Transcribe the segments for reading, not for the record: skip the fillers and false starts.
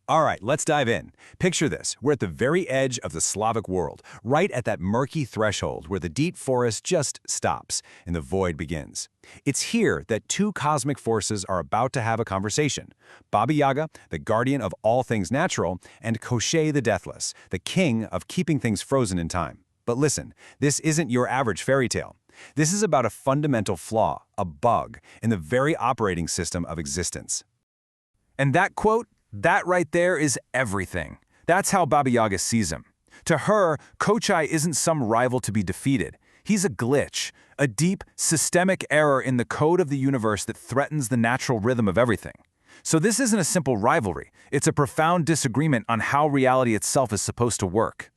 All right, let's dive in. Picture this. We're at the very edge of the Slavic world, right at that murky threshold where the deep forest just stops and the void begins. It's here that two cosmic forces are about to have a conversation. Baba Yaga, the guardian of all things natural, and Koshchei the Deathless, the king of keeping things frozen in time. But listen, this isn't your average fairy tale. This is about a fundamental flaw, a bug, in the very operating system of existence. And that quote, that right there is everything. That's how Baba Yaga sees him. To her, Koshchei isn't some rival to be defeated. He's a glitch, a deep, systemic error in the code of the universe that threatens the natural rhythm of everything. So this isn't a simple rivalry. It's a profound disagreement on how reality itself is supposed to work.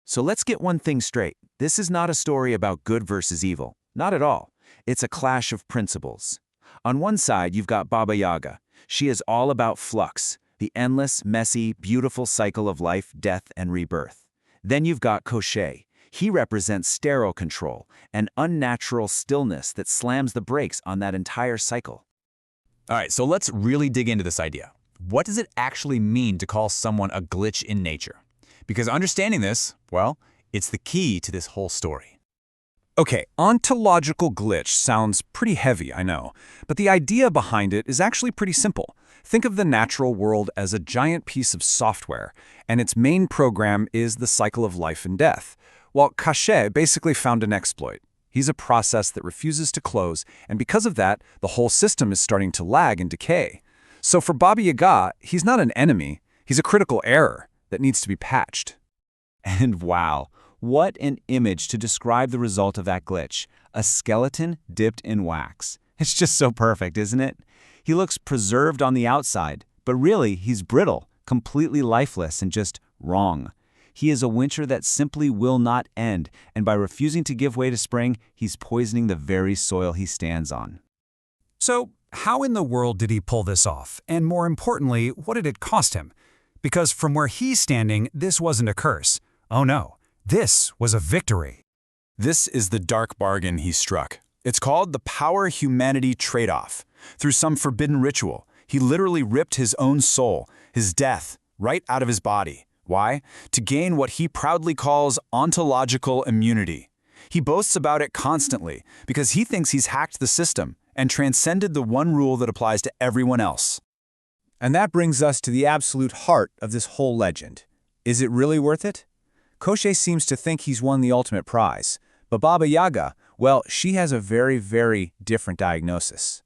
So let's get one thing straight. This is not a story about good versus evil. Not at all. It's a clash of principles. On one side, you've got Baba Yaga. She is all about flux, the endless, messy, beautiful cycle of life, death, and rebirth. Then you've got Koshchei. He represents sterile control, an unnatural stillness that slams the brakes on that entire cycle. All right, so let's really dig into this idea. What does it actually mean to call someone a glitch in nature? Because understanding this, well, it's the key to this whole story. Okay, ontological glitch sounds pretty heavy, I know, but the idea behind it is actually pretty simple. Think of the natural world as a giant piece of software, and its main program is the cycle of life and death. While Koshchei basically found an exploit. He's a process that refuses to close, and because of that, the whole system is starting to lag and decay. So for Baba Yaga, he's not an enemy, he's a critical error that needs to be patched. And wow, what an image to describe the result of that glitch. A skeleton dipped in wax. It's just so perfect, isn't it? He looks preserved on the outside, but really he's brittle, completely lifeless, and just wrong. He is a winter that simply will not end, and by refusing to give way to spring, he's poisoning the very soil he stands on. So, how in the world did he pull this off? And more importantly, what did it cost him? Because from where he's standing, this wasn't a curse. Oh no, this was a victory. This is the dark bargain he struck. It's called the power-humanity trade-off. Through some forbidden ritual, he literally ripped his own soul, his death, right out of his body. Why? To gain what he proudly calls ontological immunity. He boasts about it constantly because he thinks he's hacked the system and transcended the one rule that applies to everyone else. And that brings us to the absolute heart of this whole legend. Is it really worth it? Koshchei seems to think he's won the ultimate prize, but Baba Yaga, well, she has a very, very different diagnosis.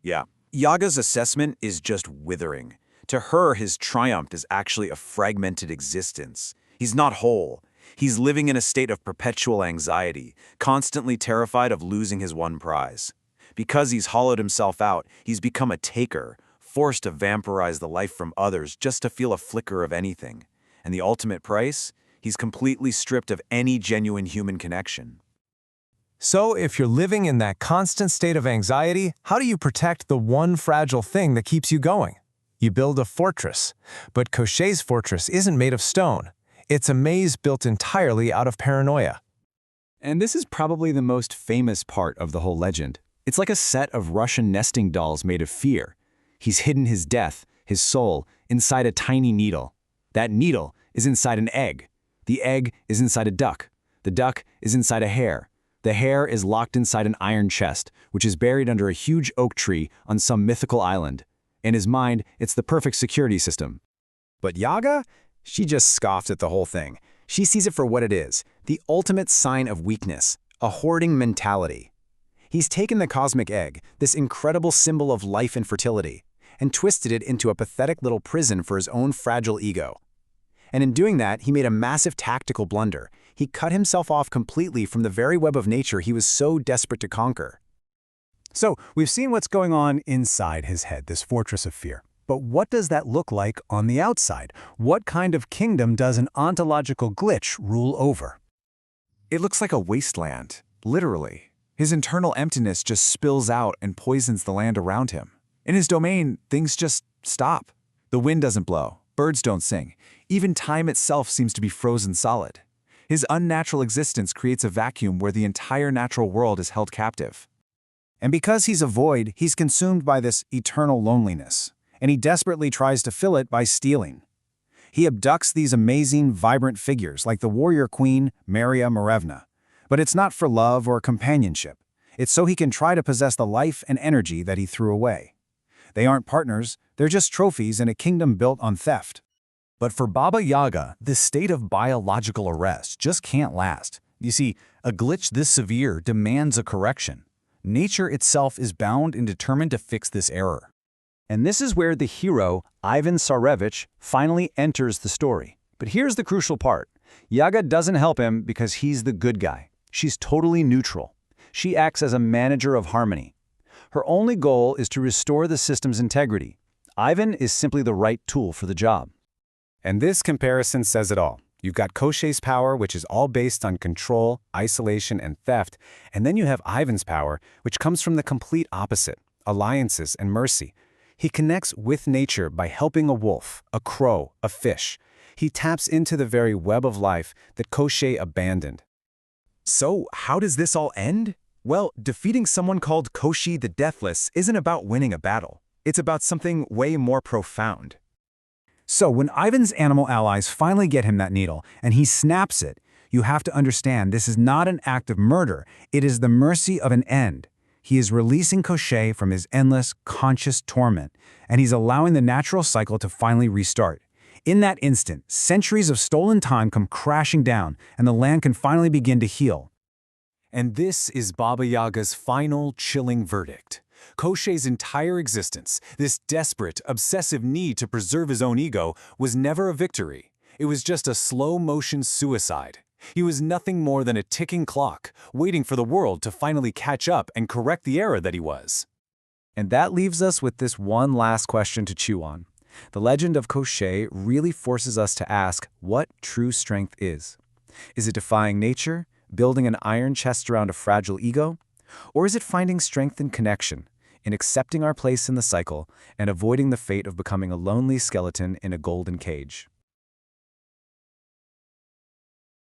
Yeah, Yaga's assessment is just withering. To her, his triumph is actually a fragmented existence. He's not whole. He's living in a state of perpetual anxiety, constantly terrified of losing his one prize. Because he's hollowed himself out, he's become a taker, forced to vampirize the life from others just to feel a flicker of anything. And the ultimate price? He's completely stripped of any genuine human connection. So if you're living in that constant state of anxiety, how do you protect the one fragile thing that keeps you going? You build a fortress. But Koshchei's fortress isn't made of stone. It's a maze built entirely out of paranoia. And this is probably the most famous part of the whole legend. It's like a set of Russian nesting dolls made of fear. He's hidden his death, his soul, inside a tiny needle. That needle is inside an egg. The egg is inside a duck. The duck is inside a hare. The hare is locked inside an iron chest, which is buried under a huge oak tree on some mythical island. In his mind, it's the perfect security system. But Yaga? She just scoffed at the whole thing. She sees it for what it is, the ultimate sign of weakness, a hoarding mentality. He's taken the cosmic egg, this incredible symbol of life and fertility, and twisted it into a pathetic little prison for his own fragile ego. And in doing that, he made a massive tactical blunder. He cut himself off completely from the very web of nature he was so desperate to conquer. So, we've seen what's going on inside his head, this fortress of fear. But what does that look like on the outside? What kind of kingdom does an ontological glitch rule over? It looks like a wasteland, literally. His internal emptiness just spills out and poisons the land around him. In his domain, things just stop. The wind doesn't blow, birds don't sing. Even time itself seems to be frozen solid. His unnatural existence creates a vacuum where the entire natural world is held captive. And because he's a void, he's consumed by this eternal loneliness. and he desperately tries to fill it by stealing. He abducts these amazing, vibrant figures like the warrior queen, Maria Morevna. But it's not for love or companionship. It's so he can try to possess the life and energy that he threw away. They aren't partners, they're just trophies in a kingdom built on theft. But for Baba Yaga, this state of biological arrest just can't last. You see, a glitch this severe demands a correction. Nature itself is bound and determined to fix this error. And this is where the hero, Ivan Tsarevich, finally enters the story. But here's the crucial part. Yaga doesn't help him because he's the good guy. She's totally neutral. She acts as a manager of harmony. Her only goal is to restore the system's integrity. Ivan is simply the right tool for the job. And this comparison says it all. You've got Koshchei's power, which is all based on control, isolation, and theft, and then you have Ivan's power, which comes from the complete opposite, alliances and mercy. He connects with nature by helping a wolf, a crow, a fish. He taps into the very web of life that Koshchei abandoned. So, how does this all end? Well, defeating someone called Koshchei the Deathless isn't about winning a battle. It's about something way more profound. So when Ivan's animal allies finally get him that needle, and he snaps it, you have to understand this is not an act of murder, it is the mercy of an end. He is releasing Koshchei from his endless, conscious torment, and he's allowing the natural cycle to finally restart. In that instant, centuries of stolen time come crashing down, and the land can finally begin to heal. And this is Baba Yaga's final, chilling verdict. Koshchei's entire existence, this desperate, obsessive need to preserve his own ego, was never a victory. It was just a slow-motion suicide. He was nothing more than a ticking clock, waiting for the world to finally catch up and correct the error that he was. And that leaves us with this one last question to chew on. The legend of Koshchei really forces us to ask what true strength is. Is it defying nature, building an iron chest around a fragile ego? Or is it finding strength in connection, in accepting our place in the cycle and avoiding the fate of becoming a lonely skeleton in a golden cage?